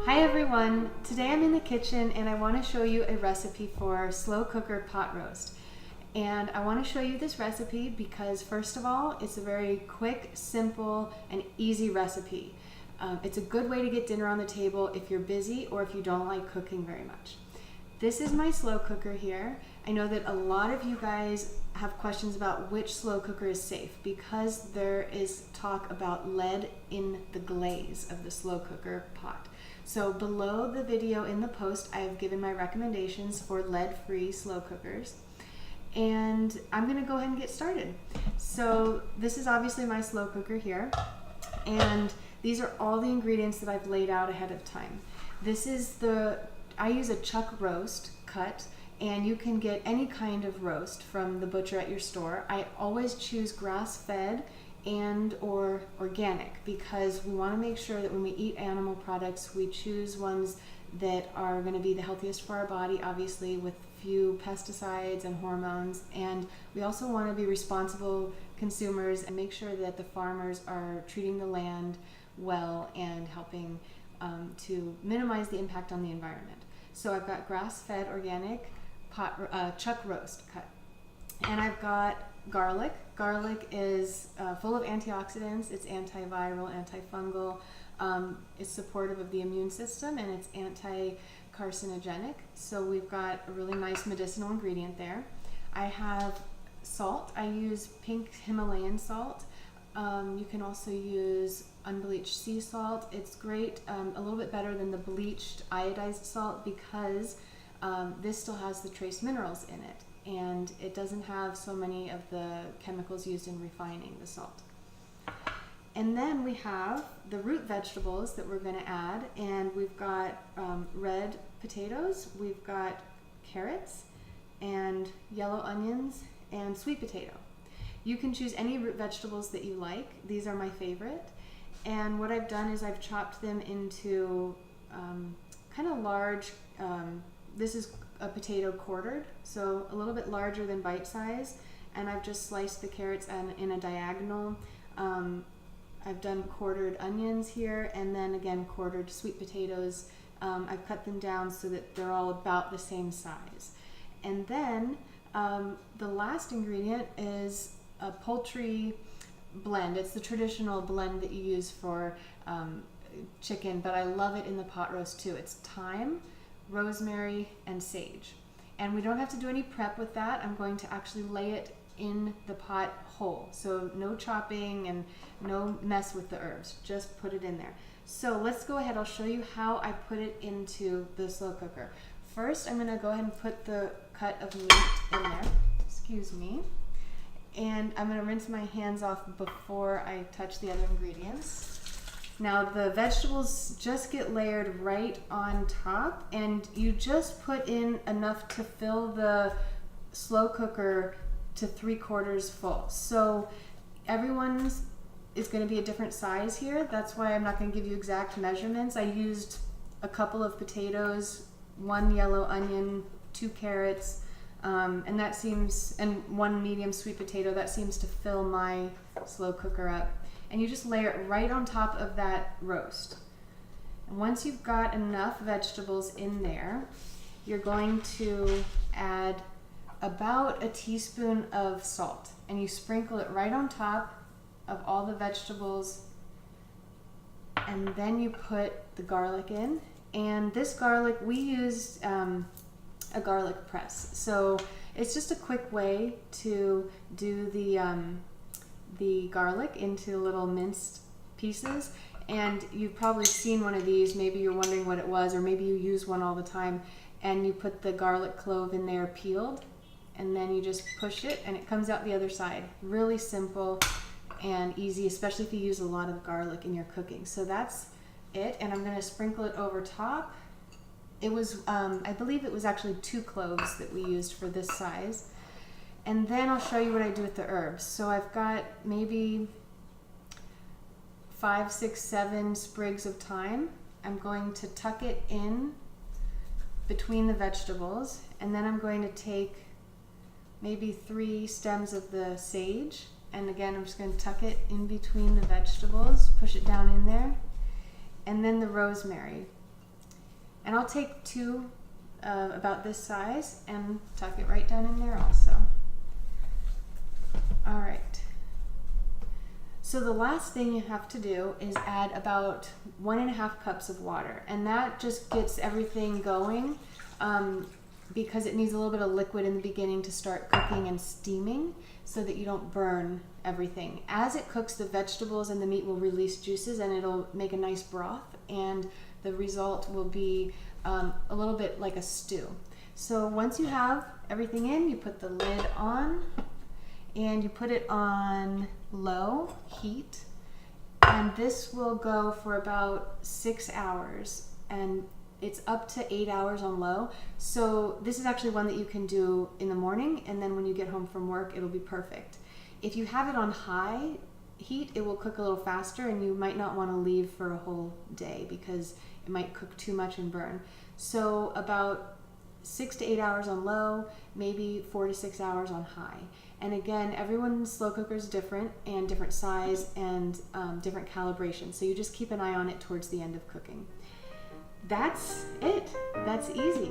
Hi everyone, today I'm in the kitchen and I want to show you a recipe for slow cooker pot roast. And I want to show you this recipe because first of all, it's a very quick, simple, and easy recipe. It's a good way to get dinner on the table if you're busy or if you don't like cooking very much. This is my slow cooker here. I know that a lot of you guys have questions about which slow cooker is safe because there is talk about lead in the glaze of the slow cooker pot. So below the video in the post, I have given my recommendations for lead-free slow cookers. And I'm gonna go ahead and get started. So this is obviously my slow cooker here. And these are all the ingredients that I've laid out ahead of time. I use a chuck roast cut, and you can get any kind of roast from the butcher at your store. I always choose grass-fed and or organic because we want to make sure that when we eat animal products, we choose ones that are going to be the healthiest for our body, obviously with few pesticides and hormones. And we also want to be responsible consumers and make sure that the farmers are treating the land well and helping to minimize the impact on the environment. So I've got grass-fed organic chuck roast cut. And I've got garlic. Garlic is full of antioxidants. It's antiviral, antifungal. It's supportive of the immune system, and it's anti-carcinogenic. So we've got a really nice medicinal ingredient there. I have salt. I use pink Himalayan salt. You can also use unbleached sea salt. It's great, a little bit better than the bleached iodized salt because this still has the trace minerals in it, and it doesn't have so many of the chemicals used in refining the salt. And then we have the root vegetables that we're going to add, and we've got red potatoes, we've got carrots, and yellow onions, and sweet potato. You can choose any root vegetables that you like. These are my favorite. And what I've done is I've chopped them into kind of large, this is a potato quartered, so a little bit larger than bite size. And I've just sliced the carrots in a diagonal. I've done quartered onions here, and then again quartered sweet potatoes. I've cut them down so that they're all about the same size. And then the last ingredient is a poultry blend. It's the traditional blend that you use for chicken, but I love it in the pot roast too. It's thyme, rosemary, and sage. And we don't have to do any prep with that. I'm going to actually lay it in the pot whole. So no chopping and no mess with the herbs. Just put it in there. So let's go ahead. I'll show you how I put it into the slow cooker. First, I'm going to go ahead and put the cut of meat in there. Excuse me. And I'm going to rinse my hands off before I touch the other ingredients. Now the vegetables just get layered right on top, and you just put in enough to fill the slow cooker to 3/4 full. So everyone's is going to be a different size here. That's why I'm not going to give you exact measurements. I used a couple of potatoes, 1 yellow onion, 2 carrots, and 1 medium sweet potato. That seems to fill my slow cooker up. And you just layer it right on top of that roast. And once you've got enough vegetables in there, you're going to add about a teaspoon of salt, and you sprinkle it right on top of all the vegetables, and then you put the garlic in. And this garlic, we used a garlic press, so it's just a quick way to do the garlic into little minced pieces. And you've probably seen one of these. Maybe you're wondering what it was, or maybe you use one all the time, and you put the garlic clove in there peeled, and then you just push it and it comes out the other side. Really simple and easy, especially if you use a lot of garlic in your cooking. So that's it, and I'm going to sprinkle it over top. It was, I believe it was actually 2 cloves that we used for this size. And then I'll show you what I do with the herbs. So I've got maybe 5, 6, 7 sprigs of thyme. I'm going to tuck it in between the vegetables, and then I'm going to take maybe 3 stems of the sage, and again I'm just going to tuck it in between the vegetables, push it down in there, and then the rosemary. And I'll take two about this size and tuck it right down in there also. All right. So the last thing you have to do is add about 1.5 cups of water, and that just gets everything going because it needs a little bit of liquid in the beginning to start cooking and steaming so that you don't burn everything. As it cooks, the vegetables and the meat will release juices and it'll make a nice broth, and the result will be a little bit like a stew. So once you have everything in, you put the lid on and you put it on low heat, and this will go for about 6 hours, and it's up to 8 hours on low. So this is actually one that you can do in the morning, and then when you get home from work, it'll be perfect. If you have it on high heat, it will cook a little faster, and you might not want to leave for a whole day because it might cook too much and burn. So about 6 to 8 hours on low, maybe 4 to 6 hours on high. And again, everyone's slow cooker is different and different size and different calibration. So you just keep an eye on it towards the end of cooking. That's it. That's easy.